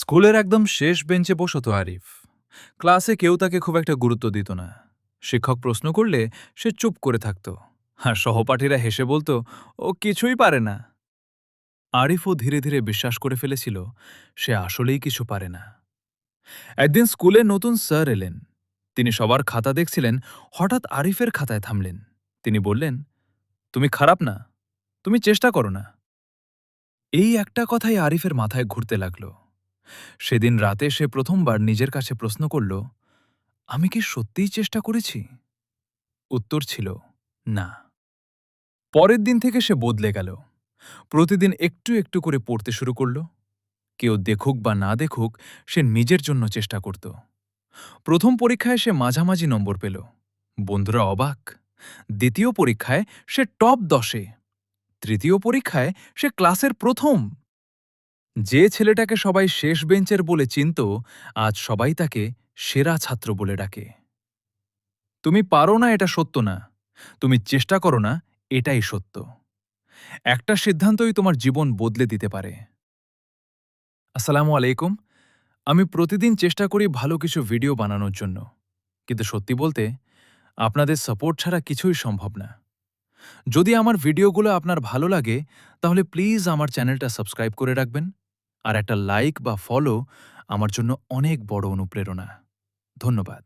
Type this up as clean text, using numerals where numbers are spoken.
স্কুলের একদম শেষ বেঞ্চে বসতো আরিফ। ক্লাসে কেউ তাকে খুব একটা গুরুত্ব দিত না। শিক্ষক প্রশ্ন করলে সে চুপ করে থাকত। আর সহপাঠীরা হেসে বলতো, ও কিছুই পারে না। আরিফও ধীরে ধীরে বিশ্বাস করে ফেলেছিল সে আসলেই কিছু পারে না। একদিন স্কুলে নতুন স্যার এলেন। তিনি সবার খাতা দেখছিলেন। হঠাৎ আরিফের খাতায় থামলেন। তিনি বললেন, তুমি খারাপ না, তুমি চেষ্টা করো না। এই একটা কথাই আরিফের মাথায় ঘুরতে লাগল। সেদিন রাতে সে প্রথমবার নিজের কাছে প্রশ্ন করল, আমি কি সত্যিই চেষ্টা করেছি? উত্তর ছিল না। পরের দিন থেকে সে বদলে গেল। প্রতিদিন একটু একটু করে পড়তে শুরু করল। কেউ দেখুক বা না দেখুক, সে নিজের জন্য চেষ্টা করত। প্রথম পরীক্ষায় সে মাঝামাঝি নম্বর পেল। বন্ধুরা অবাক। দ্বিতীয় পরীক্ষায় সে টপ 10-এ। তৃতীয় পরীক্ষায় সে ক্লাসের প্রথম। যে ছেলেটাকে সবাই শেষ বেঞ্চের বলে চিনত, আজ সবাই তাকে সেরা ছাত্র বলে ডাকে। তুমি পারো না এটা সত্য না, তুমি চেষ্টা করো না এটাই সত্য। একটা সিদ্ধান্তই তোমার জীবন বদলে দিতে পারে। আসসালামু আলাইকুম। আমি প্রতিদিন চেষ্টা করি ভালো কিছু ভিডিও বানানোর জন্য, কিন্তু সত্যি বলতে আপনাদের সাপোর্ট ছাড়া কিছুই সম্ভব না। যদি আমার ভিডিওগুলো আপনার ভালো লাগে তাহলে প্লিজ আমার চ্যানেলটা সাবস্ক্রাইব করে রাখবেন, আর একটা লাইক বা ফলো আমার জন্য অনেক বড় অনুপ্রেরণা। ধন্যবাদ।